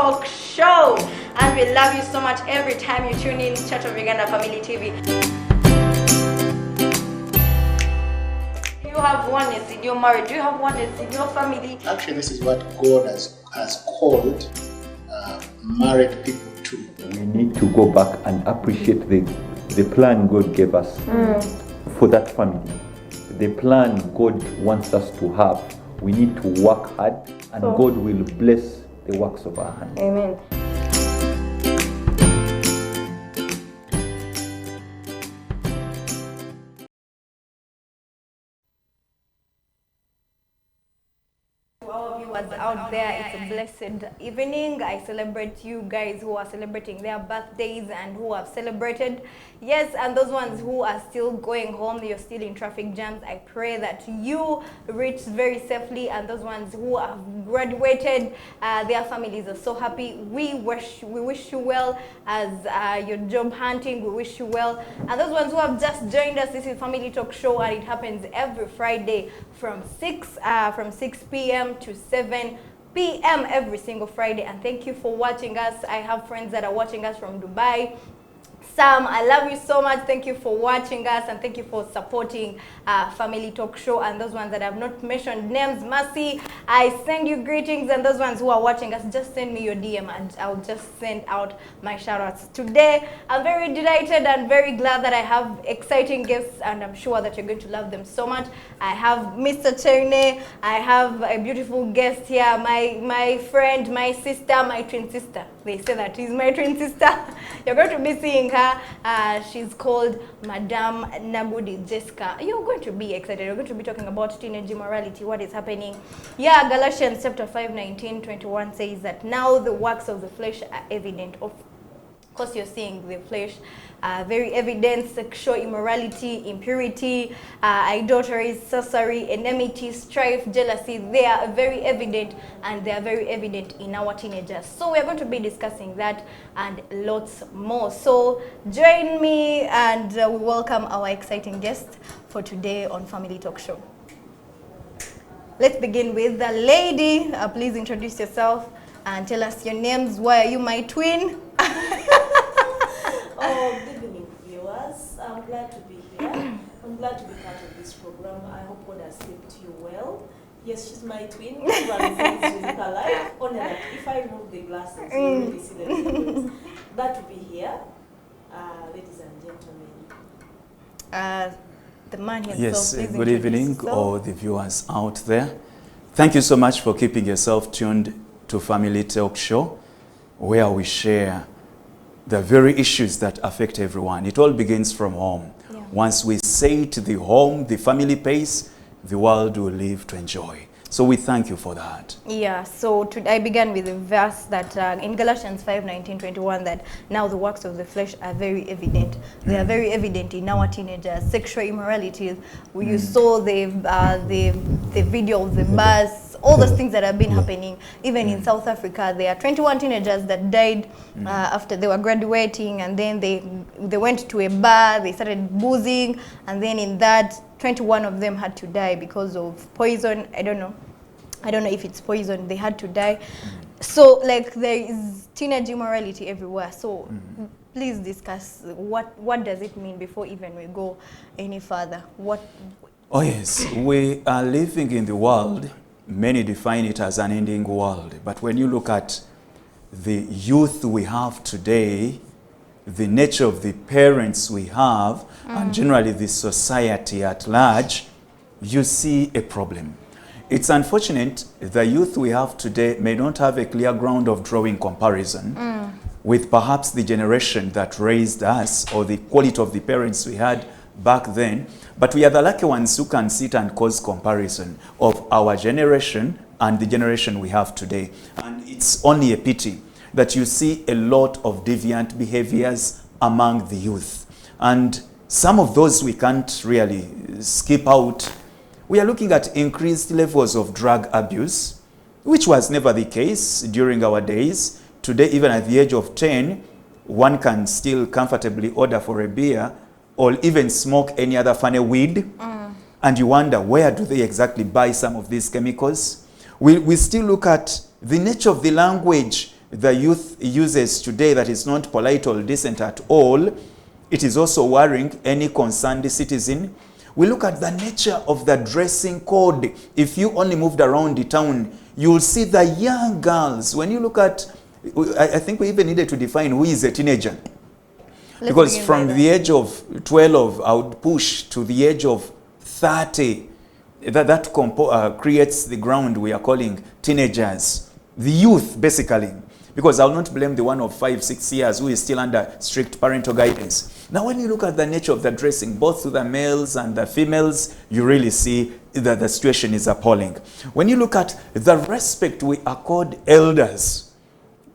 Talk Show, and we love you so much every time you tune in Church of Uganda Family TV. Do you have oneness in your marriage? Do you have oneness in your family? Actually, this is what God has called married people to. We need to go back and appreciate the plan God gave us for that family. The plan God wants us to have. We need to work hard, and God will bless the works of our hands. Amen. All viewers out there, it's a blessed evening. I celebrate you guys who are celebrating their birthdays and who have celebrated. Yes, and those ones who are still going home, you're still in traffic jams. I pray that you reach very safely, and those ones who have graduated, their families are so happy. We wish you well as your job hunting. We wish you well. And those ones who have just joined us, this is Family Talk Show, and it happens every Friday from 6 p.m. to 7 p.m. every single Friday. And thank you for watching us. I have friends that are watching us from Dubai. Sam, I love you so much. Thank you for watching us, and thank you for supporting Family Talk Show. And those ones that have not mentioned names, Mercy, I send you greetings. And those ones who are watching us, just send me your DM and I'll just send out my shout outs. Today, I'm very delighted and very glad that I have exciting guests, and I'm sure that you're going to love them so much. I have Mr. Cherne. I have a beautiful guest here, my friend, my sister, my twin sister. They say that he's my twin sister. You're going to be seeing her. She's called Madame Nabudi Jessica. You're going to be excited. You're going to be talking about teenage immorality, what is happening. Yeah, Galatians chapter 5:19-21 says that now the works of the flesh are evident. Of course, you're seeing the flesh. Very evident: sexual immorality, impurity, idolatry, sorcery, enmity, strife, jealousy. They are very evident, and they are very evident in our teenagers. So we are going to be discussing that and lots more. So join me, and we welcome our exciting guest for today on Family Talk Show. Let's begin with the lady. Please introduce yourself and tell us your names. Why are you my twin? Good evening, viewers. I'm glad to be here. I'm glad to be part of this program. I hope God has kept you well. Yes, she's my twin. Everyone says she's alike. Only that if I remove the glasses, you really see the difference. Glad to be here, ladies and gentlemen. The man himself. Yes, please good introduce evening, yourself. all the viewers out there. Thank you so much for keeping yourself tuned to Family Talk Show, where we share the very issues that affect everyone. It all begins from home. Yeah. Once we set the home, the family pace, the world will live to enjoy. So we thank you for that. Yeah, so I began with a verse that in Galatians 5:19-21 that now the works of the flesh are very evident. They are very evident in our teenagers. Sexual immorality. You saw the video of the bus, all those things that have been happening. Even in South Africa, there are 21 teenagers that died after they were graduating, and then they went to a bar, they started boozing, and then in that 21 of them had to die because of poison. I don't know if it's poison. They had to die. So like there is teenage immorality everywhere. So please discuss what does it mean before even we go any further. Oh yes, we are living in the world. Many define it as an ending world. But when you look at the youth we have today, the nature of the parents we have, and generally the society at large, you see a problem. It's unfortunate the youth we have today may not have a clear ground of drawing comparison with perhaps the generation that raised us or the quality of the parents we had back then. But we are the lucky ones who can sit and cause comparison of our generation and the generation we have today. And it's only a pity that you see a lot of deviant behaviors among the youth. And some of those we can't really skip out. We are looking at increased levels of drug abuse, which was never the case during our days. Today, even at the age of 10, one can still comfortably order for a beer or even smoke any other funny weed. And you wonder, where do they exactly buy some of these chemicals? We still look at the nature of the language the youth uses today that is not polite or decent at all, it is also worrying any concerned citizen. We look at the nature of the dressing code. If you only moved around the town, you'll see the young girls. When you look at, I think we even needed to define who is a teenager. Because from the age of 12, I would push to the age of 30. That creates the ground we are calling teenagers. The youth, basically. Because I'll not blame the one of 5, 6 years who is still under strict parental guidance. Now, when you look at the nature of the dressing, both to the males and the females, you really see that the situation is appalling. When you look at the respect we accord elders,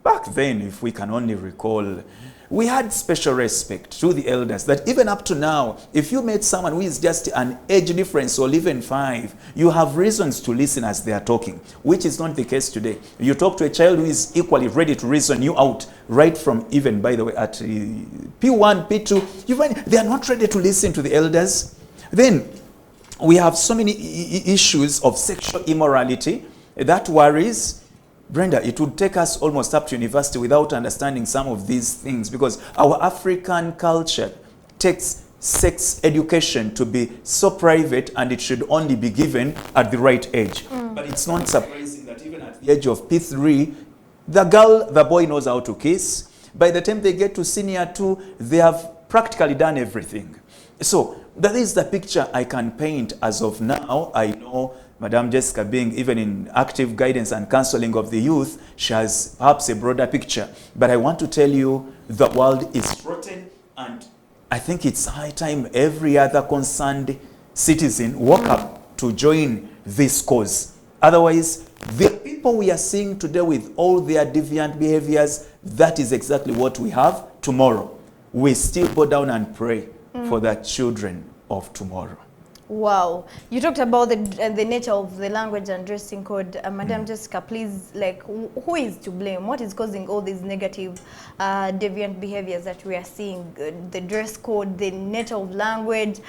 back then, if we can only recall, we had special respect to the elders, that even up to now, if you met someone who is just an age difference or even 5, you have reasons to listen as they are talking, which is not the case today. You talk to a child who is equally ready to reason you out, right from even, by the way, at P1, P2, you find they are not ready to listen to the elders. Then we have so many issues of sexual immorality that worries. Brenda, it would take us almost up to university without understanding some of these things, because our African culture takes sex education to be so private, and it should only be given at the right age. But it's not surprising that even at the age of P3, the boy knows how to kiss. By the time they get to senior 2, they have practically done everything. So that is the picture I can paint as of now. I know Madam Jessica, being even in active guidance and counseling of the youth, she has perhaps a broader picture. But I want to tell you, the world is rotten, and I think it's high time every other concerned citizen woke up to join this cause. Otherwise, the people we are seeing today with all their deviant behaviors, that is exactly what we have tomorrow. We still go down and pray for the children of tomorrow. Wow, you talked about the nature of the language and dressing code. Madam Jessica, please, like, who is to blame? What is causing all these negative, deviant behaviors that we are seeing? The dress code, the nature of language,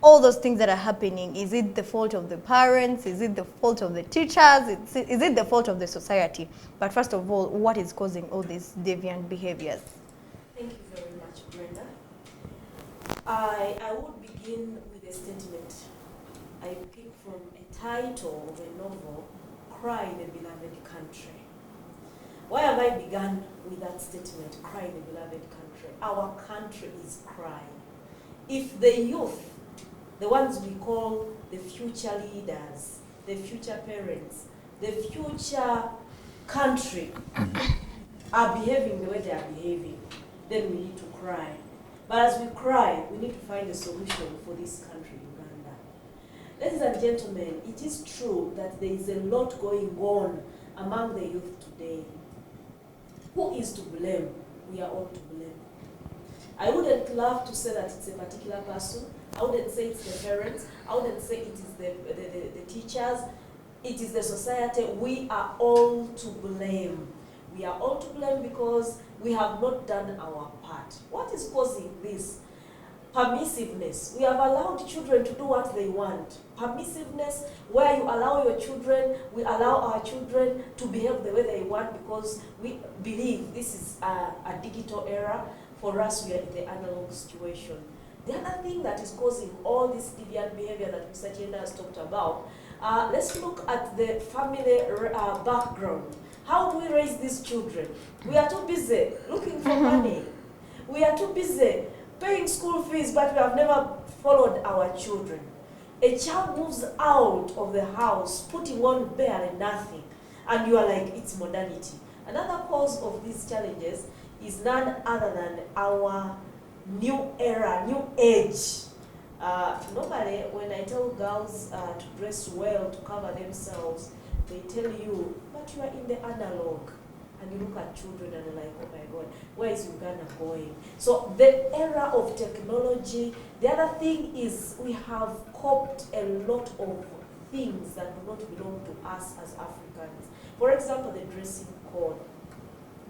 all those things that are happening. Is it the fault of the parents? Is it the fault of the teachers? Is it the fault of the society? But first of all, what is causing all these deviant behaviors? Thank you very much, Brenda. I would begin with a statement. I pick from a title of a novel, Cry, the Beloved Country. Why have I begun with that statement, Cry, the Beloved Country? Our country is crying. If the youth, the ones we call the future leaders, the future parents, the future country, are behaving the way they are behaving, then we need to cry. But as we cry, we need to find a solution for this country, Uganda. Ladies and gentlemen, it is true that there is a lot going on among the youth today. Who is to blame? We are all to blame. I wouldn't love to say that it's a particular person. I wouldn't say it's the parents. I wouldn't say it is the teachers. It is the society. We are all to blame. We are all to blame because we have not done our part. What is causing this? Permissiveness. We have allowed children to do what they want. Permissiveness, where you allow your children, we allow our children to behave the way they want because we believe this is a digital era. For us, we are in the analog situation. The other thing that is causing all this deviant behavior that Mr. Chenda has talked about, let's look at the family background. How do we raise these children? We are too busy looking for money. We are too busy paying school fees, but we have never followed our children. A child moves out of the house, putting on barely nothing, and you are like, it's modernity. Another cause of these challenges is none other than our new era, new age. Normally, when I tell girls to dress well, to cover themselves, they tell you, but you are in the analog. And you look at children and you're like, oh my God, where is Uganda going? So the era of technology, the other thing is we have copied a lot of things that do not belong to us as Africans. For example, the dressing code.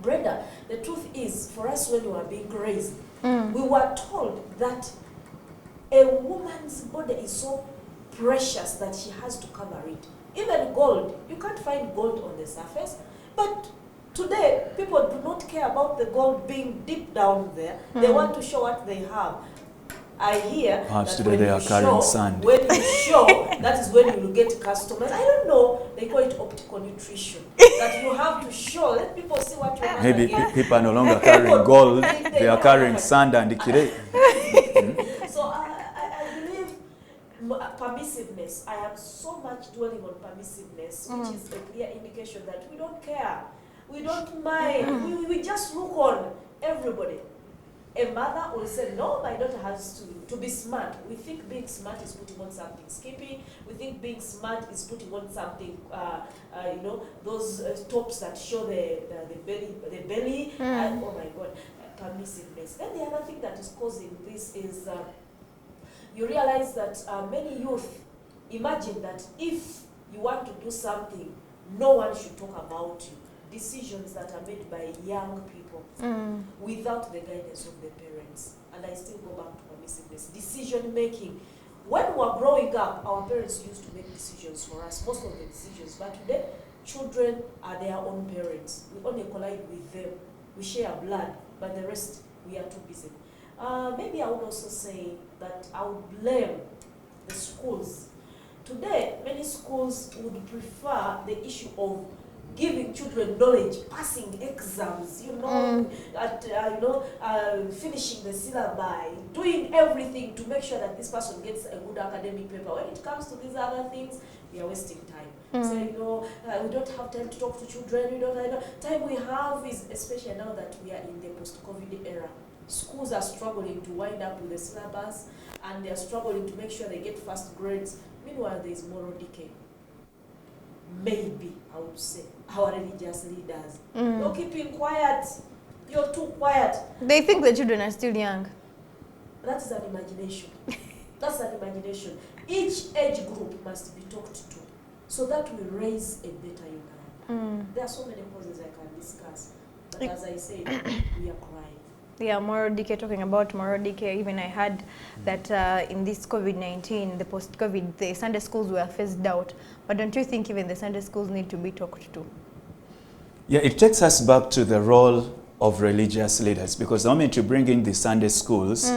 Brenda, the truth is, for us when we were being raised, we were told that a woman's body is so precious that she has to cover it. Even gold, you can't find gold on the surface, but Today, people do not care about the gold being deep down there. They want to show what they have. I hear Perhaps that today when they you are carrying show, sand. when you show, that is when you will get customers. I don't know, they call it optical nutrition. That you have to show, let people see what you have. Maybe again. people are no longer carrying gold, they are carrying sand and clay. So I believe permissiveness. I am so much dwelling on permissiveness, which is a clear indication that we don't care. We don't mind. We just look on everybody. A mother will say, no, my daughter has to be smart. We think being smart is putting on something skimpy. We think being smart is putting on something, those tops that show the belly. And, oh my God, permissiveness. Then the other thing that is causing this is you realize that many youth imagine that if you want to do something, no one should talk about you. Decisions that are made by young people without the guidance of the parents. And I still go back to permissiveness. Decision making. When we were growing up, our parents used to make decisions for us, most of the decisions. But today, children are their own parents. We only collide with them. We share blood, but the rest, we are too busy. Maybe I would also say that I would blame the schools. Today, many schools would prefer the issue of giving children knowledge, passing exams, finishing the syllabi, doing everything to make sure that this person gets a good academic paper. When it comes to these other things, we are wasting time. So, we don't have time to talk to children. We don't have time we have is, especially now that we are in the post-COVID era. Schools are struggling to wind up with the syllabus, and they are struggling to make sure they get first grades. Meanwhile, there is moral decay. Maybe, I would say, our religious leaders. You're keeping quiet. You're too quiet. They think the children are still young. That is an imagination. That's an imagination. Each age group must be talked to so that we raise a better Uganda. There are so many causes I can discuss. But as I said, we are crying. Yeah, moral decay, talking about moral decay, even I heard that in this COVID-19, the post-COVID, the Sunday schools were phased out. But don't you think even the Sunday schools need to be talked to? Yeah, it takes us back to the role of religious leaders, because the moment you bring in the Sunday schools,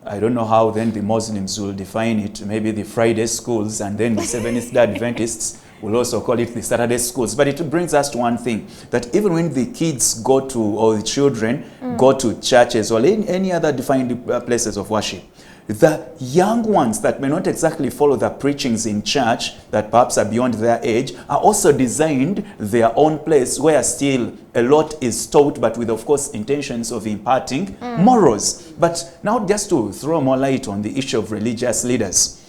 I don't know how then the Muslims will define it, maybe the Friday schools, and then the Seventh-day Adventists will also call it the Saturday schools. But it brings us to one thing, that even when the kids go to, or the children go to churches or any other defined places of worship, the young ones that may not exactly follow the preachings in church, that perhaps are beyond their age, are also designed their own place where still a lot is taught, but with, of course, intentions of imparting morals. But now, just to throw more light on the issue of religious leaders,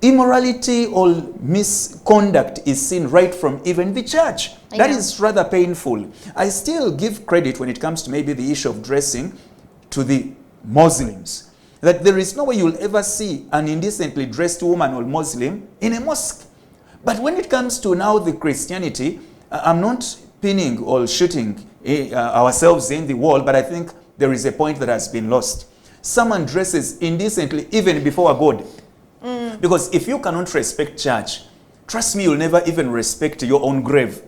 immorality or misconduct is seen right from even the church. That is rather painful. I still give credit when it comes to maybe the issue of dressing to the Muslims, that there is no way you'll ever see an indecently dressed woman or Muslim in a mosque. But when it comes to now the Christianity, I'm not pinning or shooting ourselves in the wall, but I think there is a point that has been lost. Someone dresses indecently even before God. Because if you cannot respect church, trust me, you'll never even respect your own grave.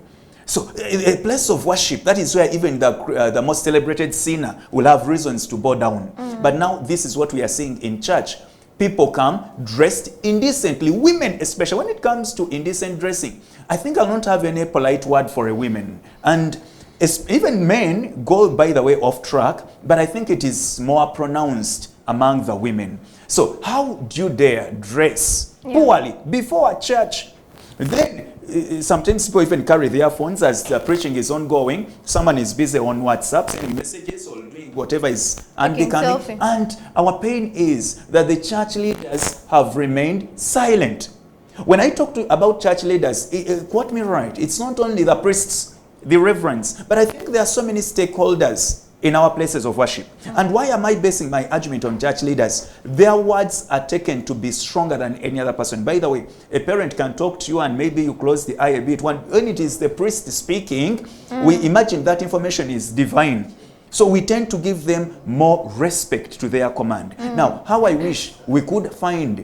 So a place of worship, that is where even the most celebrated sinner will have reasons to bow down. But now this is what we are seeing in church. People come dressed indecently, women especially. When it comes to indecent dressing, I think I'll not have any polite word for a woman. And even men go, by the way, off track, but I think it is more pronounced among the women. So how do you dare dress poorly before a church? Then sometimes people even carry their phones as the preaching is ongoing. Someone is busy on WhatsApp sending messages or doing whatever is unbecoming. And our pain is that the church leaders have remained silent. When I talk about church leaders, quote me right, it's not only the priests, the reverends, but I think there are so many stakeholders in our places of worship. And why am I basing my argument on church leaders? Their words are taken to be stronger than any other person. By the way, a parent can talk to you and maybe you close the eye a bit. When it is the priest speaking, we imagine that information is divine. So we tend to give them more respect to their command. Now, how I wish we could find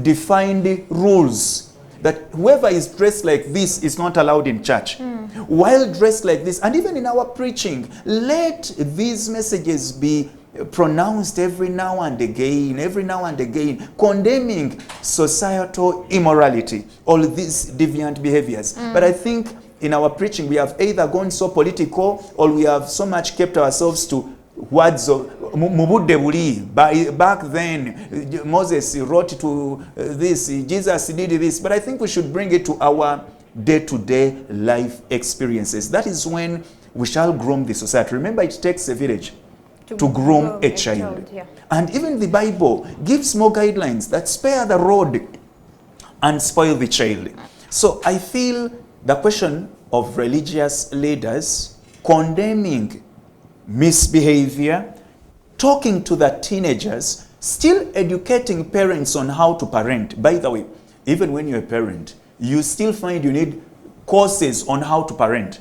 defined rules that whoever is dressed like this is not allowed in church. While dressed like this, and even in our preaching, let these messages be pronounced every now and again, condemning societal immorality, all these deviant behaviors. But I think in our preaching, we have either gone so political, or we have so much kept ourselves to words of Mubudde buli. Back then, Moses wrote to this, Jesus did this. But I think we should bring it to our day-to-day life experiences. That is when we shall groom the society. Remember, it takes a village to groom a child. Yeah. And even the Bible gives more guidelines that spare the rod and spoil the child. So I feel the question of religious leaders condemning misbehavior, talking to the teenagers, still educating parents on how to parent. By the way, even when you're a parent, you still find you need courses on how to parent.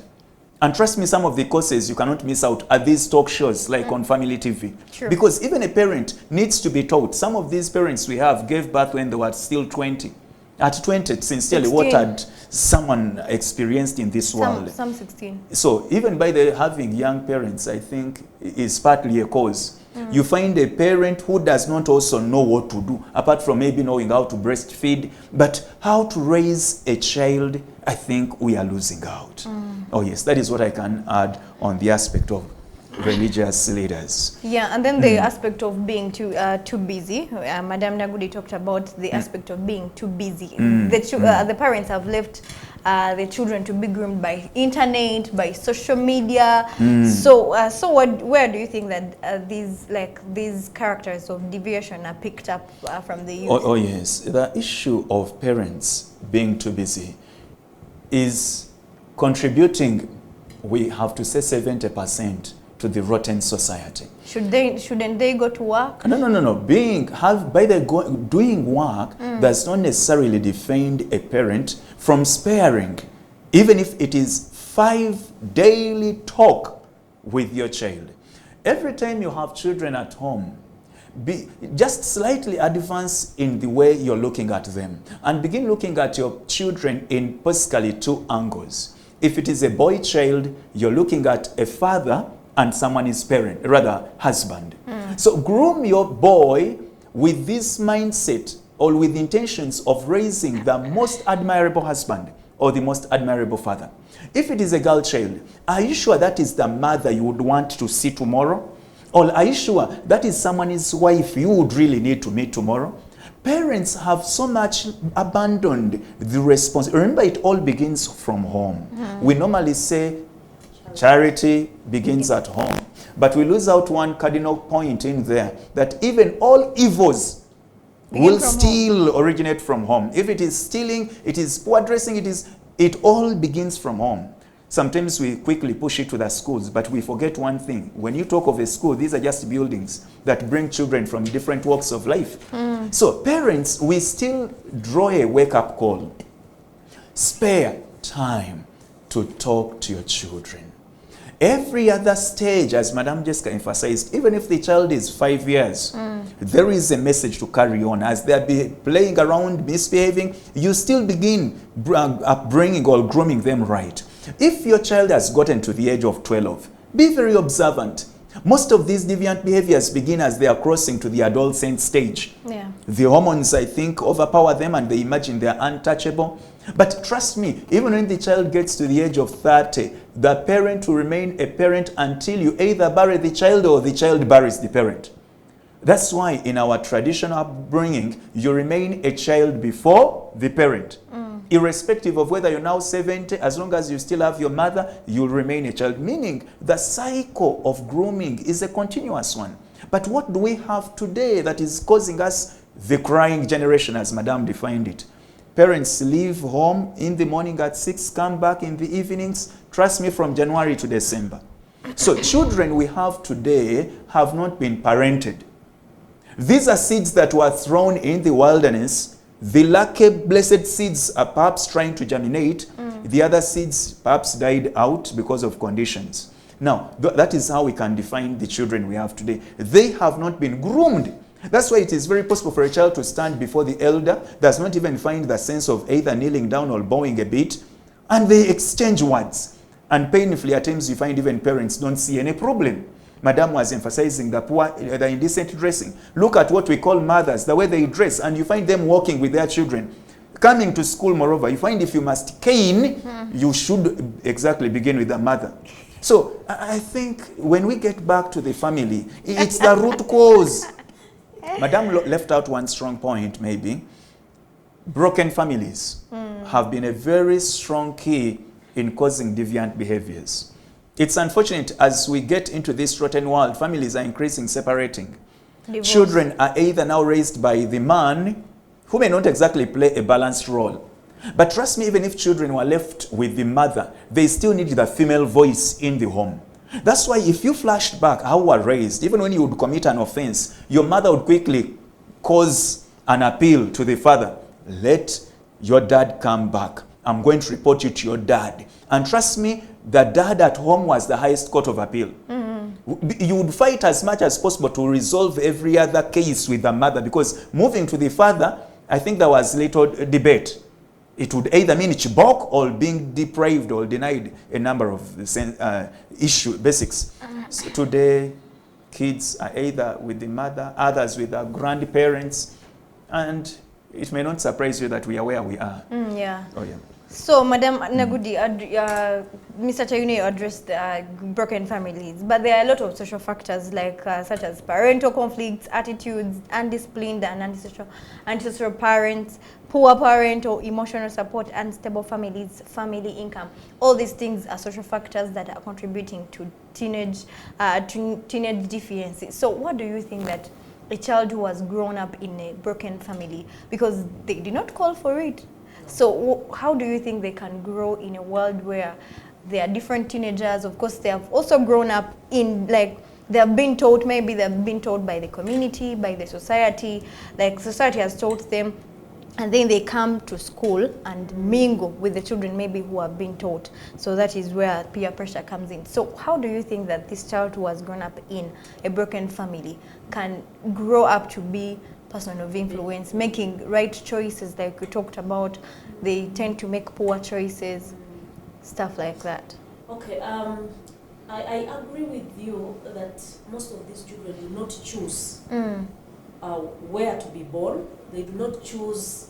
And trust me, some of the courses you cannot miss out at these talk shows like on Family TV. True. Because even a parent needs to be taught. Some of these parents we have gave birth when they were still 20. At 20, sincerely, 16. what had someone experienced in this world? Some 16. So even by the having young parents, I think is partly a cause. You find a parent who does not also know what to do, apart from maybe knowing how to breastfeed, but how to raise a child, I think we are losing out. Oh yes, that is what I can add on the aspect of religious leaders. Yeah, and then the aspect of being too busy. Madam Nagudi talked about the aspect of being too busy. The parents have left the children to be groomed by internet, by social media. So where do you think that these characters of deviation are picked up from the youth? Oh yes, the issue of parents being too busy is contributing, we have to say 70%, to the rotten society. Shouldn't they go to work? No. Doing work does not necessarily defend a parent from sparing, even if it is 5 daily talk with your child. Every time you have children at home, be just slightly advance in the way you're looking at them, and begin looking at your children in basically 2 angles. If it is a boy child, you're looking at a father and someone is parent, rather husband. So groom your boy with this mindset, or with intentions of raising the most admirable husband or the most admirable father. If it is a girl child, are you sure that is the mother you would want to see tomorrow? Or are you sure that is someone's wife you would really need to meet tomorrow? Parents have so much abandoned the responsibility. Remember, it all begins from home. We normally say charity begins at home. But we lose out one cardinal point in there, that even all evils will still originate from home. If it is stealing, it is poor dressing, it all begins from home. Sometimes we quickly push it to the schools, but we forget one thing. When you talk of a school, these are just buildings that bring children from different walks of life. So parents, we still draw a wake-up call. Spare time to talk to your children. Every other stage, as Madam Jessica emphasized, even if the child is 5 years, there is a message to carry on. As they are playing around, misbehaving, you still begin upbringing or grooming them right. If your child has gotten to the age of 12, be very observant. Most of these deviant behaviors begin as they are crossing to the adolescent stage. Yeah. The hormones, I think, overpower them and they imagine they are untouchable. But trust me, even when the child gets to the age of 30, the parent will remain a parent until you either bury the child or the child buries the parent. That's why in our traditional upbringing, you remain a child before the parent. Irrespective of whether you're now 70, as long as you still have your mother, you'll remain a child. Meaning the cycle of grooming is a continuous one. But what do we have today that is causing us the crying generation, as Madame defined it? Parents leave home in the morning at 6, come back in the evenings, trust me, from January to December. So children we have today have not been parented. These are seeds that were thrown in the wilderness. The lucky blessed seeds are perhaps trying to germinate. The other seeds perhaps died out because of conditions. Now, that is how we can define the children we have today. They have not been groomed. That's why it is very possible for a child to stand before the elder, does not even find the sense of either kneeling down or bowing a bit, and they exchange words. And painfully, at times, you find even parents don't see any problem. Madam was emphasizing the indecent dressing. Look at what we call mothers, the way they dress, and you find them walking with their children. Coming to school, moreover, you find if you must cane, you should exactly begin with the mother. So I think when we get back to the family, it's the root cause. Madam left out one strong point, maybe. Broken families have been a very strong key in causing deviant behaviors. It's unfortunate as we get into this rotten world, families are increasing separating. Divorce. Children are either now raised by the man, who may not exactly play a balanced role. But trust me, even if children were left with the mother, they still need the female voice in the home. That's why if you flashed back how you were raised, even when you would commit an offense, your mother would quickly cause an appeal to the father. Let your dad come back. I'm going to report you to your dad. And trust me, the dad at home was the highest court of appeal. You would fight as much as possible to resolve every other case with the mother, because moving to the father, I think there was little debate. It would either mean chibok or being deprived or denied a number of basics. So today, kids are either with the mother, others with their grandparents, and it may not surprise you that we are where we are. Yeah. Oh, yeah. So, Madam Nagudi, Mr. Chayune addressed broken families, but there are a lot of social factors like such as parental conflicts, attitudes, undisciplined and antisocial parents, poor parent or emotional support, unstable families, family income. All these things are social factors that are contributing to teenage deficiency. So, what do you think that a child who has grown up in a broken family, because they did not call for it? So how do you think they can grow in a world where there are different teenagers? Of course, they have also grown up in, like, they have been taught, maybe they've been taught by the community, by the society, like society has taught them, and then they come to school and mingle with the children maybe who have been taught. So that is where peer pressure comes in. So how do you think that this child who has grown up in a broken family can grow up to be person of influence, making right choices like we talked about? They tend to make poor choices, stuff like that. Okay, I agree with you that most of these children do not choose where to be born. They do not choose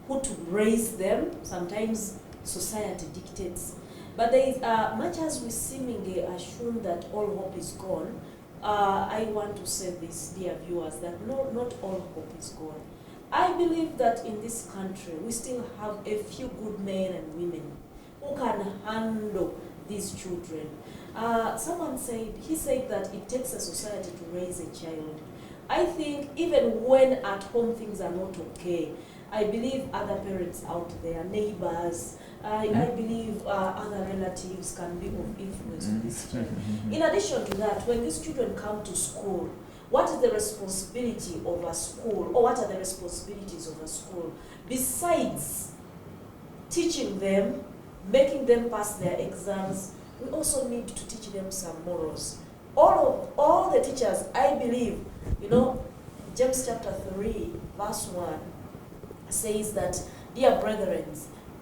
who to raise them. Sometimes society dictates. But there is, much as we seemingly assume that all hope is gone, I want to say this, dear viewers, that no, not all hope is gone. I believe that in this country, we still have a few good men and women who can handle these children. Someone said, he said that it takes a society to raise a child. I think even when at home things are not okay, I believe other parents out there, neighbors, I believe other relatives can be of influence to this child. In addition to that, when these children come to school, what is the responsibility of a school, or what are the responsibilities of a school? Besides teaching them, making them pass their exams, we also need to teach them some morals. All the teachers, I believe, you know, James chapter 3, verse 1 says that, dear brethren,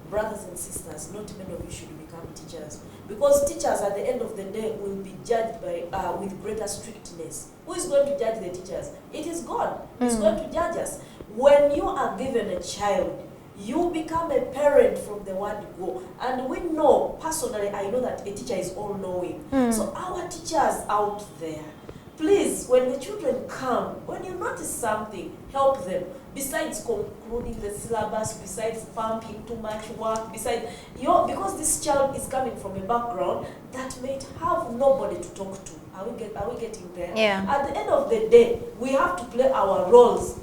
brothers and sisters, not many of you should become teachers. Because teachers at the end of the day will be judged by with greater strictness. Who is going to judge the teachers? It is God. He's going to judge us. When you are given a child, you become a parent from the word go. And we know, personally, I know that a teacher is all-knowing. So our teachers out there, please, when the children come, when you notice something, help them. Besides concluding the syllabus, besides pumping too much work, besides, because this child is coming from a background that may have nobody to talk to. Are we getting there? Yeah. At the end of the day, we have to play our roles.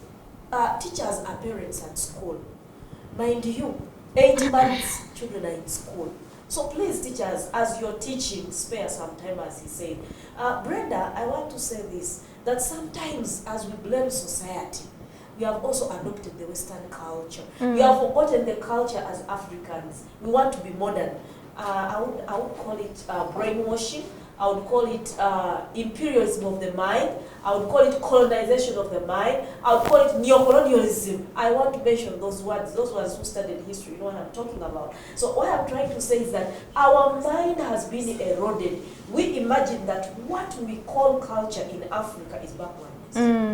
Teachers are parents at school. Mind you, 8 months children are in school. So please, teachers, as you're teaching, spare some time, as he said. Brenda, I want to say this, that sometimes as we blame society, we have also adopted the Western culture. We have forgotten the culture as Africans. We want to be modern. I would call it brainwashing. I would call it imperialism of the mind, I would call it colonization of the mind, I would call it neocolonialism. I want to mention those words who studied history, you know what I'm talking about. So what I'm trying to say is that our mind has been eroded. We imagine that what we call culture in Africa is backwardness.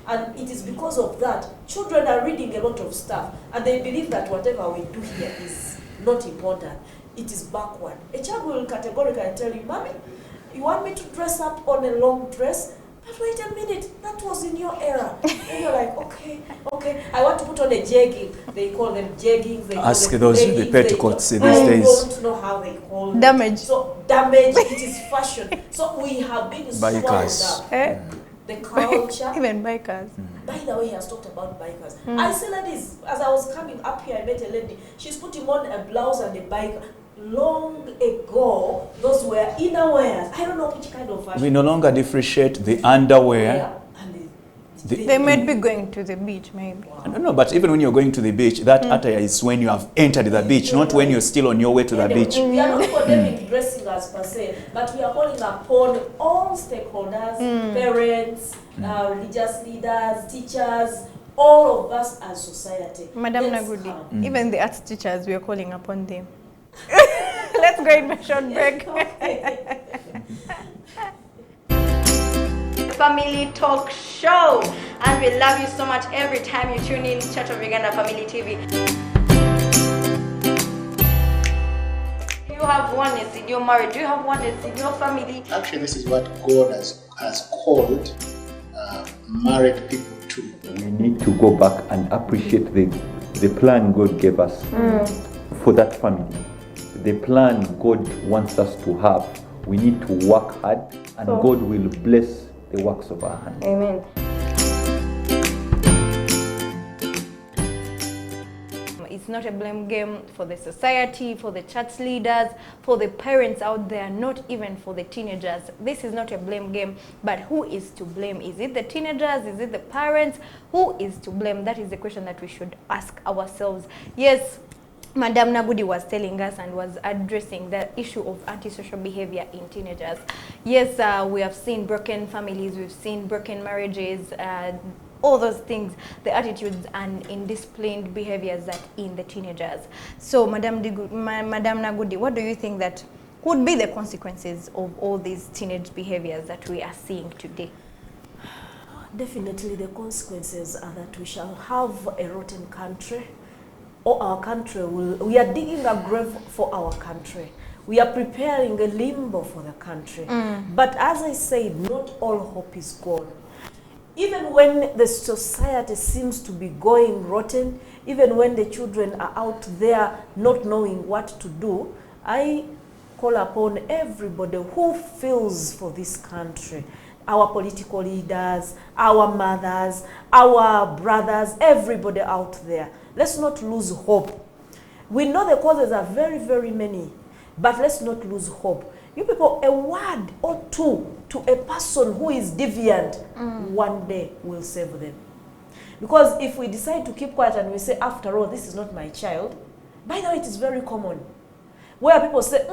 And it is because of that, children are reading a lot of stuff, and they believe that whatever we do here is not important. It is backward. A child will categorically tell you, Mommy, you want me to dress up on a long dress? But wait a minute, that was in your era. And you're like, okay. I want to put on a jegging. They call them jeggings. They Ask call them those leggings, the petticoats these I days. don't know how they call them. Damage. So damage, it is fashion. So we have been swallowed Bikers. up. The culture. Even bikers. By the way, he has talked about bikers. I see ladies, as I was coming up here, I met a lady. She's putting on a blouse and a bike. Long ago, those were innerwears. I don't know which kind of fashion. We no longer differentiate the underwear. Yeah, and They might be going to the beach, maybe. No, but even when you're going to the beach, that attire is when you have entered the beach, not when you're still on your way to the beach. We are not condemning dressing as per se, but we are calling upon all stakeholders, parents, religious leaders, teachers, all of us as society. Madam Let's Nagudi, come. even the art teachers, we are calling upon them. Let's go in a short break. Okay. Family Talk Show, and we love you so much every time you tune in Church of Uganda Family TV. You have oneness in your marriage, you have oneness in your family. Actually, this is what God has called married people to. We need to go back and appreciate the plan God gave us for that family. The plan God wants us to have. We need to work hard, and God will bless the works of our hands. Amen. It's not a blame game for the society, for the church leaders, for the parents out there, not even for the teenagers. This is not a blame game, but who is to blame? Is it the teenagers? Is it the parents? Who is to blame? That is the question that we should ask ourselves. Yes, Madam Nagudi was telling us and was addressing the issue of antisocial behavior in teenagers. Yes, we have seen broken families, we've seen broken marriages, all those things, the attitudes and indisciplined behaviors that in the teenagers. So, Madam Nagudi, what do you think that would be the consequences of all these teenage behaviors that we are seeing today? Definitely the consequences are that we shall have a rotten country, or our country we are digging a grave for our country. We are preparing a limbo for the country. But as I said, not all hope is gone. Even when the society seems to be going rotten, even when the children are out there not knowing what to do, I call upon everybody who feels for this country, our political leaders, our mothers, our brothers, everybody out there. Let's not lose hope. We know the causes are very, very many, but let's not lose hope. You people, a word or two to a person who is deviant, one day will save them. Because if we decide to keep quiet and we say, after all, this is not my child, by the way, it is very common. Where people say,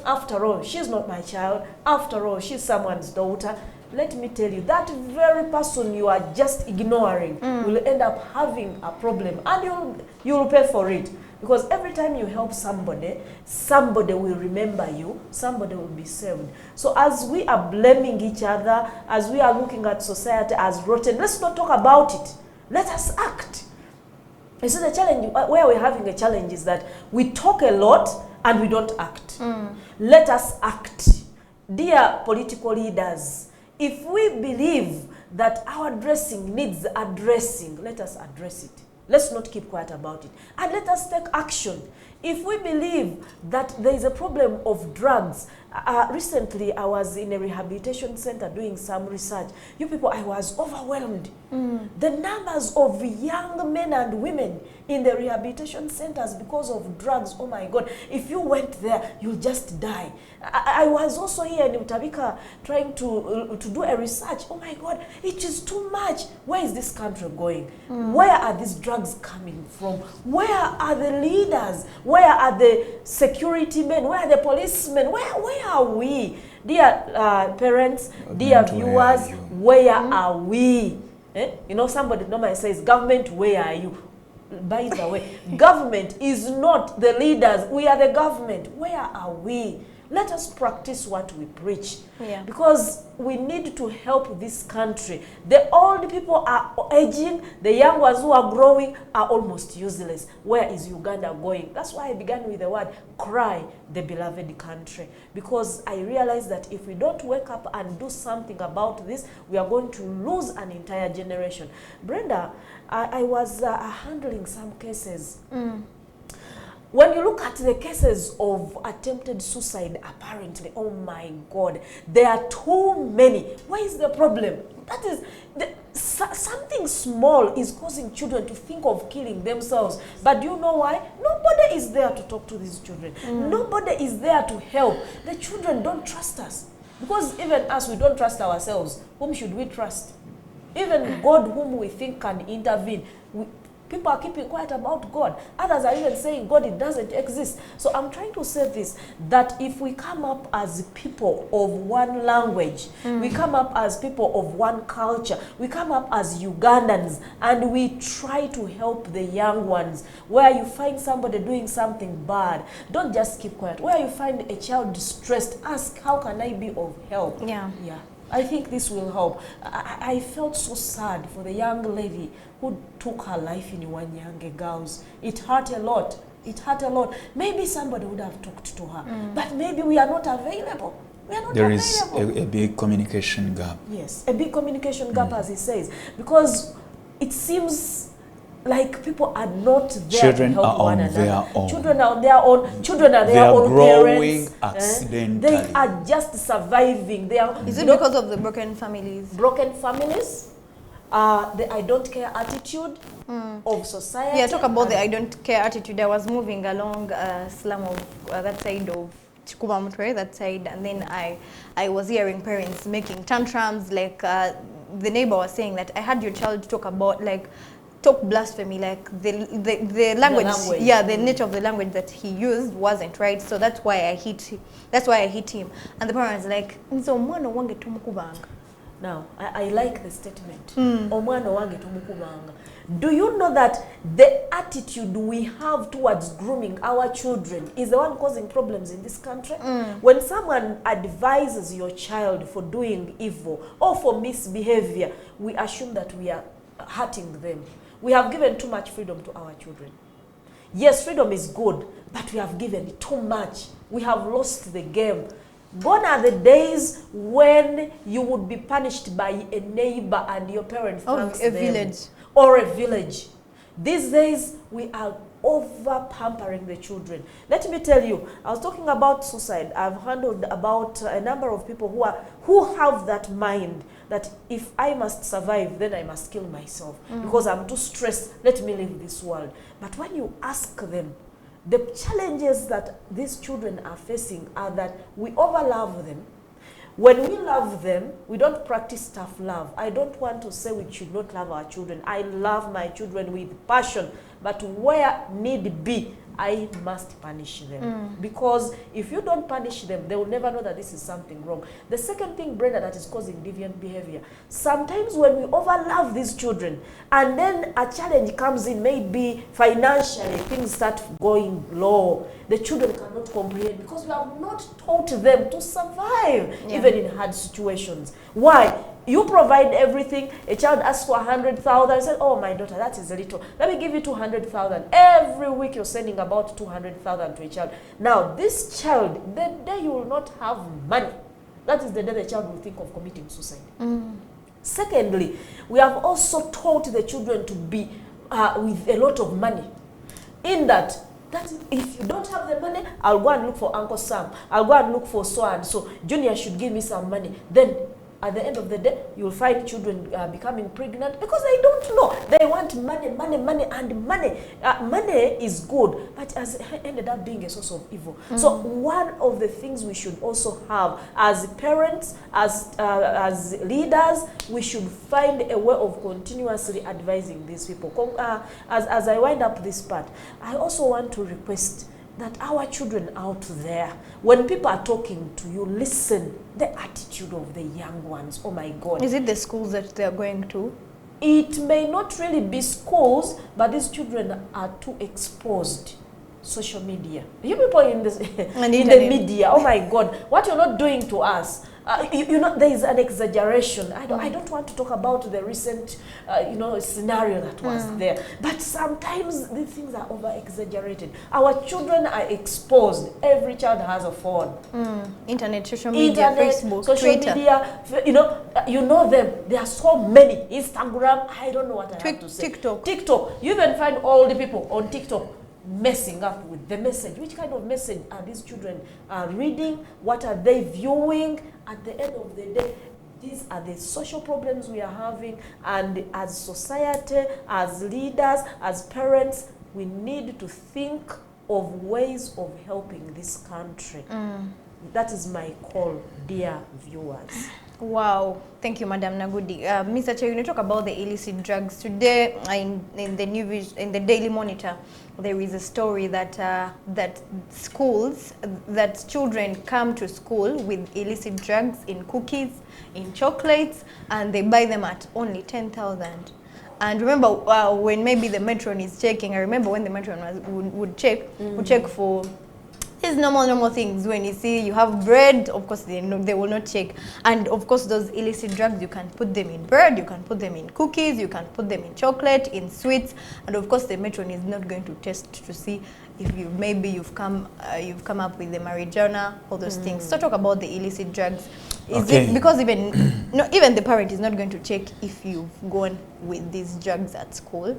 after all, she's not my child, after all, she's someone's daughter. Let me tell you, that very person you are just ignoring will end up having a problem, and you'll pay for it. Because every time you help somebody, somebody will remember you, somebody will be saved. So as we are blaming each other, as we are looking at society as rotten, let's not talk about it. Let us act. You see, the challenge, where we're having a challenge is that we talk a lot and we don't act. Let us act. Dear political leaders, if we believe that our dressing needs addressing, let us address it. Let's not keep quiet about it. And let us take action. If we believe that there is a problem of drugs, recently I was in a rehabilitation center doing some research. You people, I was overwhelmed. The numbers of young men and women in the rehabilitation centers because of drugs, oh my God. If you went there, you'll just die. I was also here in Utabika trying to do a research. Oh my God, it is too much. Where is this country going? Where are these drugs coming from? Where are the leaders? Where are the security men? Where are the policemen? Where are we? Dear parents, dear viewers, where are we? You know, somebody normally says, government, where are you? By the way, government is not the leaders. We are the government. Where are we? Let us practice what we preach. Yeah. Because we need to help this country. The old people are aging. The young ones who are growing are almost useless. Where is Uganda going? That's why I began with the word cry, the beloved country. Because I realized that if we don't wake up and do something about this, we are going to lose an entire generation. Brenda, I was handling some cases. When you look at the cases of attempted suicide, apparently, oh my God, there are too many. Why is the problem? That is, something small is causing children to think of killing themselves. But do you know why? Nobody is there to talk to these children. Nobody is there to help. The children don't trust us. Because even us, we don't trust ourselves. Whom should we trust? Even God, whom we think can intervene, people are keeping quiet about God. Others are even saying God, it doesn't exist. So I'm trying to say this, that if we come up as people of one language, we come up as people of one culture, we come up as Ugandans, and we try to help the young ones. Where you find somebody doing something bad, don't just keep quiet. Where you find a child distressed, ask, how can I be of help? Yeah. I think this will help. I felt so sad for the young lady who took her life in Wanyange girls. It hurt a lot. It hurt a lot. Maybe somebody would have talked to her, but maybe we are not available. We are not There available. is a big communication gap. Yes, a big communication gap, as he says, because it seems like people are not there Children to help are one on another. their own. Children are on their own. Children are They their are own growing parents. accidentally. They are just surviving. They are Is it because of the broken families? broken families? The I don't care attitude of society. Yeah, talk about the I don't care attitude. I was moving along slum of that side of Chikuba, that side, and then I was hearing parents making tantrums. Like the neighbor was saying that I had your child talk about talk blasphemy, like the language, yeah, the nature of the language that he used wasn't right, so that's why I hit him. That's why I hit him. And the parents like, "Nzo mwana wange tumukubanga." Now, I like the statement. Omwana wange tumukubanga. Do you know that the attitude we have towards grooming our children is the one causing problems in this country? When someone advises your child for doing evil or for misbehavior, we assume that we are hurting them. We have given too much freedom to our children. Yes, freedom is good, but we have given too much. We have lost the game. Gone are the days when you would be punished by a neighbor and your parents thanks a them. village. Or a village. These days, we are over-pampering the children. Let me tell you, I was talking about suicide. I've handled about a number of people who have that mind that if I must survive, then I must kill myself because I'm too stressed. Let me leave this world. But when you ask them, the challenges that these children are facing are that we overlove them. When we love them, we don't practice tough love. I don't want to say we should not love our children. I love my children with passion, but where need be, I must punish them. Because if you don't punish them, they will never know that this is something wrong. The second thing, Brenda, that is causing deviant behavior. Sometimes when we overlove these children, and then a challenge comes in, maybe financially, things start going low. The children cannot comprehend because we have not taught them to survive, even in hard situations. Why? You provide everything. A child asks for 100,000. Says, "Oh, my daughter, that is a little. Let me give you 200,000." Every week you're sending about 200,000 to a child. Now, this child, the day you will not have money, that is the day the child will think of committing suicide. Secondly, we have also taught the children to be with a lot of money. In that if you don't have the money, I'll go and look for Uncle Sam. I'll go and look for so and so. Junior should give me some money. Then at the end of the day, you'll find children becoming pregnant because they don't know. They want money, money, money, and money. Money is good, but has ended up being a source of evil. So one of the things we should also have as parents, as leaders, we should find a way of continuously advising these people. As I wind up this part, I also want to request that our children out there, when people are talking to you, listen, the attitude of the young ones, oh my God. Is it the schools that they're going to? It may not really be schools, but these children are too exposed. Social media. You people in this in the media, oh my God, what you're not doing to us. You know, there is an exaggeration. I don't want to talk about the recent, scenario that was there. But sometimes these things are over-exaggerated. Our children are exposed. Every child has a phone. Internet, social media, Facebook, social Twitter. media. You know them. There are so many. Instagram. I don't know what I have to say. TikTok. TikTok. You even find all the people on TikTok messing up with the message. Which kind of message are these children reading? What are they viewing? At the end of the day, these are the social problems we are having, and as society, as leaders, as parents, we need to think of ways of helping this country. That is my call, dear viewers. Wow, thank you, Madam Nagudi. Mr. Chair, you talk about the illicit drugs. Today, in the Daily Monitor, there is a story that that children come to school with illicit drugs in cookies, in chocolates, and they buy them at only 10,000. And remember, when maybe the matron is checking, I remember when the matron would check for these normal things. When you see you have bread, of course they will not check. And of course those illicit drugs, you can put them in bread, you can put them in cookies, you can put them in chocolate, in sweets, and of course the matron is not going to test to see if you've come up with the marijuana, all those things. So talk about the illicit drugs. Is it because even the parent is not going to check if you've gone with these drugs at school.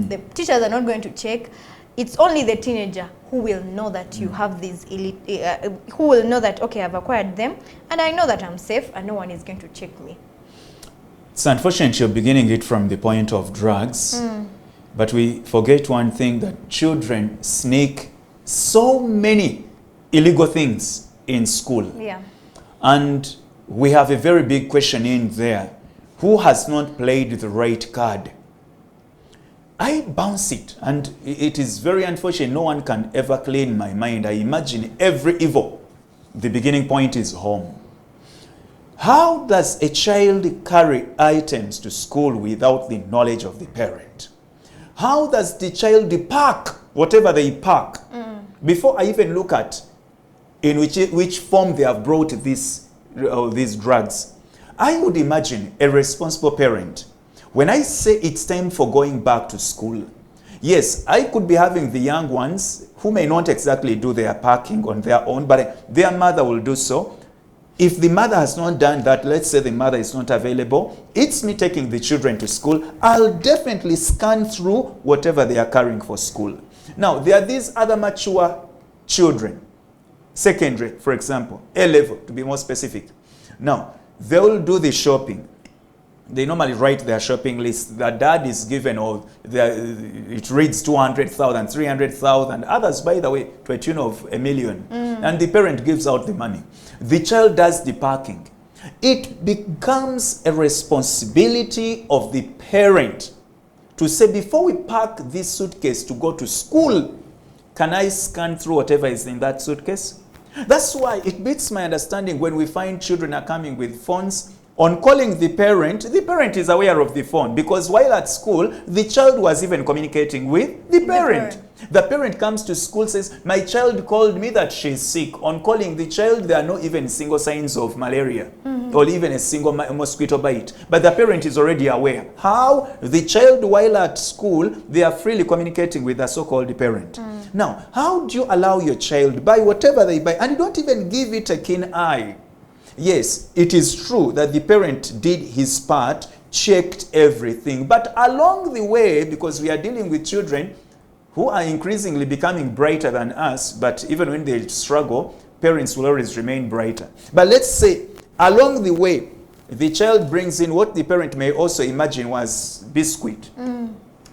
The teachers are not going to check. It's only the teenager who will know that you have these who will know that, okay, I've acquired them and I know that I'm safe and no one is going to check me. It's unfortunate you're beginning it from the point of drugs, but we forget one thing, that children sneak so many illegal things in school. Yeah. And we have a very big question in there. Who has not played the right card? I bounce it, and it is very unfortunate. No one can ever clean my mind. I imagine every evil, the beginning point is home. How does a child carry items to school without the knowledge of the parent? How does the child park whatever they park? Before I even look at in which form they have brought these drugs, I would imagine a responsible parent. When I say it's time for going back to school, yes, I could be having the young ones who may not exactly do their parking on their own, but their mother will do so. If the mother has not done that, let's say the mother is not available, it's me taking the children to school. I'll definitely scan through whatever they are carrying for school. Now, there are these other mature children, secondary, for example, A-level, to be more specific. Now, they will do the shopping. They normally write their shopping list. Their dad is given, it reads 200,000, 300,000. Others, by the way, to a tune of $1 million. And the parent gives out the money. The child does the parking. It becomes a responsibility of the parent to say, before we park this suitcase to go to school, can I scan through whatever is in that suitcase? That's why it beats my understanding when we find children are coming with phones. On calling the parent is aware of the phone, because while at school, the child was even communicating with the parent. The parent comes to school, says, my child called me that she's sick. On calling the child, there are no even single signs of malaria or even a single mosquito bite. But the parent is already aware. How? The child, while at school, they are freely communicating with the so-called parent. Now, how do you allow your child buy whatever they buy, and you don't even give it a keen eye? Yes, it is true that the parent did his part, checked everything. But along the way, because we are dealing with children who are increasingly becoming brighter than us, but even when they struggle, parents will always remain brighter. But let's say, along the way, the child brings in what the parent may also imagine was biscuit,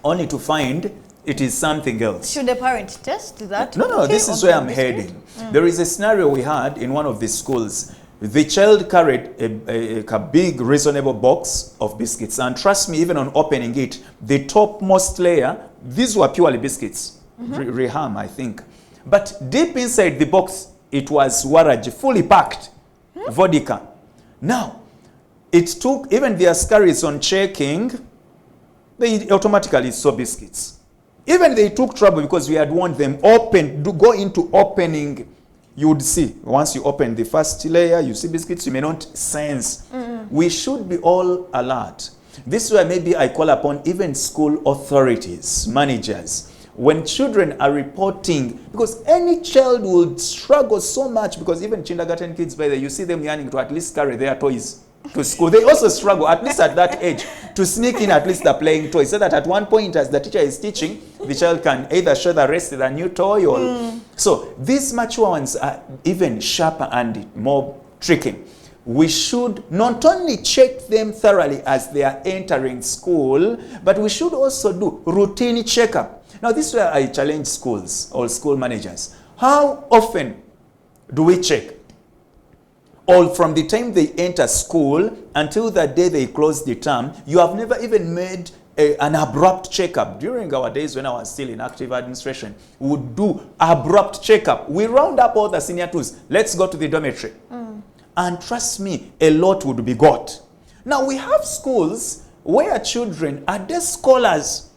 only to find it is something else. Should the parent test that? No, this is where I'm heading. There is a scenario we had in one of the schools. The child carried a big, reasonable box of biscuits. And trust me, even on opening it, the topmost layer, these were purely biscuits. Reham, I think. But deep inside the box, it was waraj, fully packed vodka. Now, it took, even the askaris on checking, they automatically saw biscuits. Even they took trouble because we had warned them, open, go into opening. You would see, once you open the first layer, you see biscuits, you may not sense. We should be all alert. This is why maybe I call upon even school authorities, managers, when children are reporting, because any child will struggle so much, because even kindergarten kids, by the way, you see them yearning to at least carry their toys to school. They also struggle, at least at that age, to sneak in at least the playing toys, so that at one point as the teacher is teaching, the child can either show the rest of the new toy or... So these mature ones are even sharper and more tricky. We should not only check them thoroughly as they are entering school, but we should also do routine checkup. Now this is where I challenge schools or school managers. How often do we check? Or from the time they enter school until the day they close the term, you have never even made an abrupt checkup. During our days when I was still in active administration, we would do abrupt checkup. We round up all the senior tools. Let's go to the dormitory. And trust me, a lot would be got. Now we have schools where children are day scholars.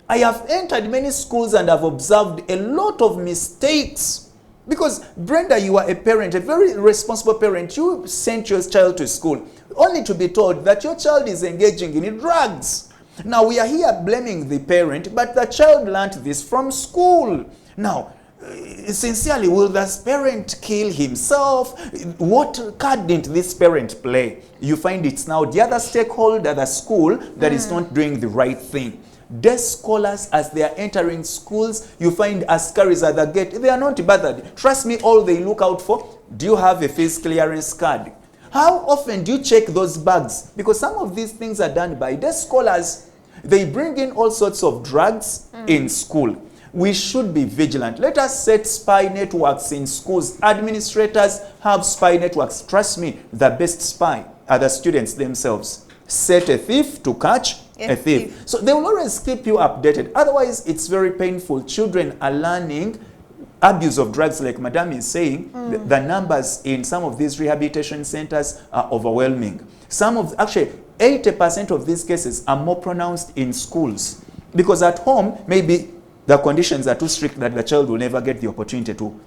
I have entered many schools and have observed a lot of mistakes. Because, Brenda, you are a parent, a very responsible parent. You sent your child to school only to be told that your child is engaging in drugs. Now, we are here blaming the parent, but the child learned this from school. Now, sincerely, will this parent kill himself? What card didn't this parent play? You find it's now the other stakeholder, the school, that is not doing the right thing. Day scholars, as they are entering schools, you find askaris at the gate. They are not bothered. Trust me, all they look out for, do you have a fees clearance card? How often do you check those bags? Because some of these things are done by day scholars. They bring in all sorts of drugs in school. We should be vigilant. Let us set spy networks in schools. Administrators have spy networks. Trust me, the best spy are the students themselves. Set a thief to catch a thief. So they will always keep you updated. Otherwise, it's very painful. Children are learning abuse of drugs, like Madam is saying. The numbers in some of these rehabilitation centers are overwhelming. Actually, 80% of these cases are more pronounced in schools. Because at home, maybe the conditions are too strict that the child will never get the opportunity to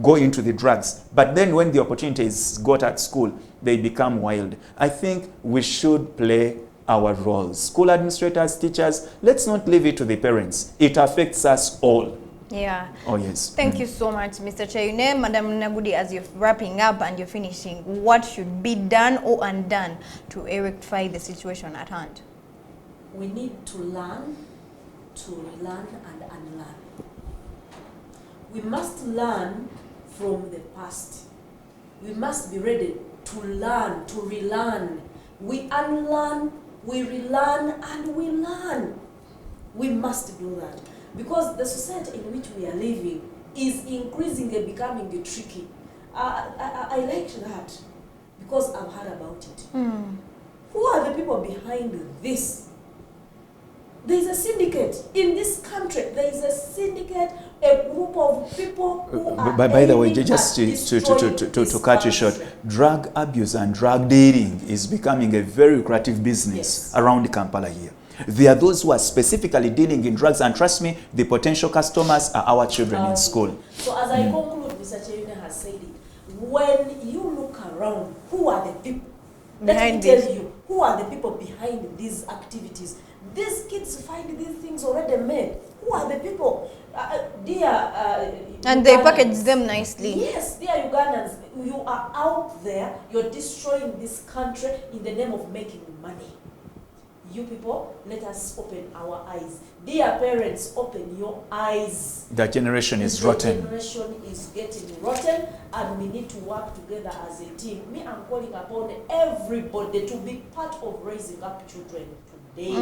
go into the drugs. But then when the opportunity is got at school, they become wild. I think we should play our roles. School administrators, teachers, let's not leave it to the parents. It affects us all. Yeah. Oh, yes. Thank you so much, Mr. Chayune. Madam Nagudi, as you're wrapping up and you're finishing, what should be done or undone to rectify the situation at hand? We need to learn, to relearn and unlearn. We must learn from the past. We must be ready to learn, to relearn. We unlearn, we relearn, and we learn. We must do that. Because the society in which we are living is increasingly becoming tricky. I like that because I've heard about it. Who are the people behind this? There is a syndicate in this country. There is a syndicate, a group of people who are by the way, just to cut you short, drug abuse and drug dealing is becoming a very lucrative business around Kampala here. There are those who are specifically dealing in drugs, and trust me, the potential customers are our children in school. So as I conclude, Mr. Chayune has said it, when you look around, who are the people? Let me tell you, who are the people behind these activities? These kids find these things already made. Who are the people? And they package them nicely. Yes, dear Ugandans, you are out there, you're destroying this country in the name of making money. You people, let us open our eyes. Dear parents, open your eyes. The generation is rotten. The generation is getting rotten, and we need to work together as a team. Me, I'm calling upon everybody to be part of raising up children today.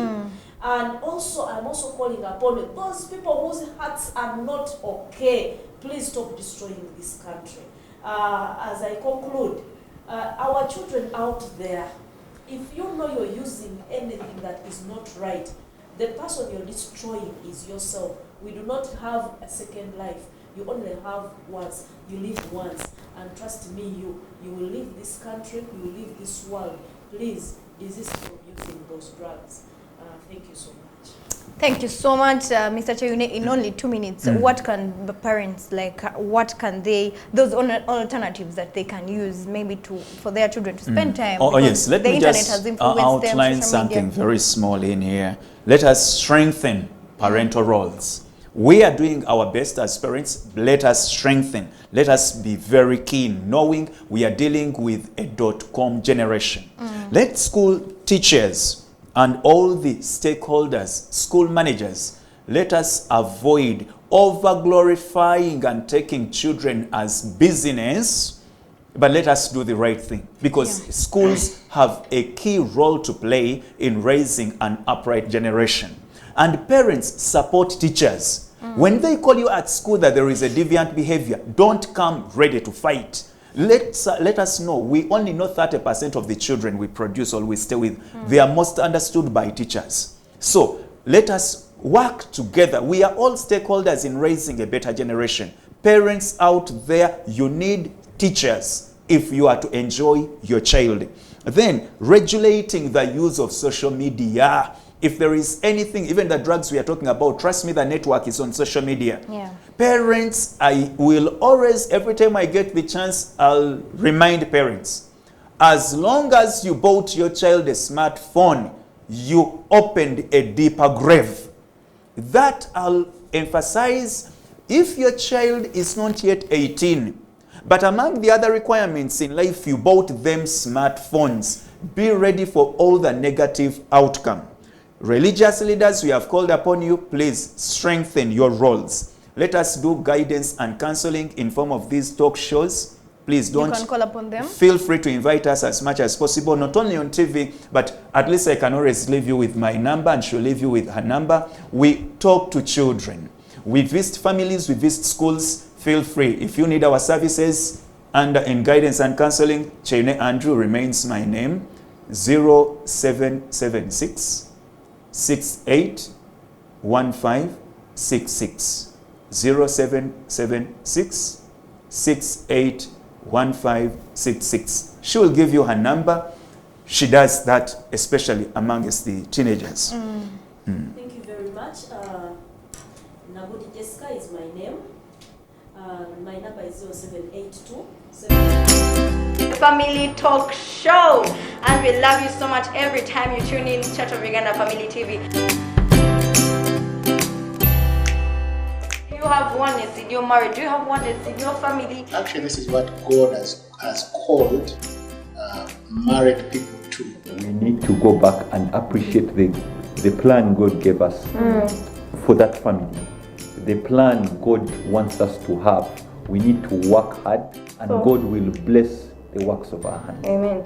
And also, I'm also calling upon those people whose hearts are not okay. Please stop destroying this country. As I conclude, our children out there, if you know you're using anything that is not right, the person you're destroying is yourself. We do not have a second life. You only have once. You live once. And trust me, you will leave this country, you will leave this world. Please desist from using those drugs. Thank you so much. Thank you so much, Mr. Chayune. In only 2 minutes, what can the parents, like, what can they, those alternatives that they can use maybe for their children to spend time? Oh yes, let me just outline them, something very small in here. Let us strengthen parental roles. We are doing our best as parents. Let us strengthen. Let us be very keen, knowing we are dealing with a .com generation. Let school teachers and all the stakeholders, school managers, let us avoid over-glorifying and taking children as business, but let us do the right thing, because schools have a key role to play in raising an upright generation. And parents support teachers. When they call you at school that there is a deviant behavior, don't come ready to fight. Let us know. We only know 30% of the children we produce or we stay with. They are most understood by teachers. So let us work together. We are all stakeholders in raising a better generation. Parents out there, you need teachers if you are to enjoy your child. Then regulating the use of social media. If there is anything, even the drugs we are talking about, trust me, the network is on social media. Parents, I will always, every time I get the chance, I'll remind parents, as long as you bought your child a smartphone, you opened a deeper grave. That I'll emphasize. If your child is not yet 18, but among the other requirements in life, you bought them smartphones, be ready for all the negative outcome. Religious leaders, we have called upon you, please strengthen your roles. Let us do guidance and counseling in form of these talk shows. Please don't. You can call upon them. Feel free to invite us as much as possible, not only on TV, but at least I can always leave you with my number and she'll leave you with her number. We talk to children. We visit families, we visit schools. Feel free. If you need our services and in guidance and counseling, Chayune Andrew remains my name. 0776 681566. 0776 681566. She will give you her number. She does that especially amongst the teenagers. Thank you very much. Nagudi Jessica is my name. My number is 0782 Family Talk Show, and we love you so much every time you tune in Church of Uganda Family TV. You have oneness in your marriage, you have oneness in your family. Actually, this is what God has called married people to. We need to go back and appreciate the plan God gave us for that family. The plan God wants us to have. We need to work hard, and God will bless the works of our hands. Amen.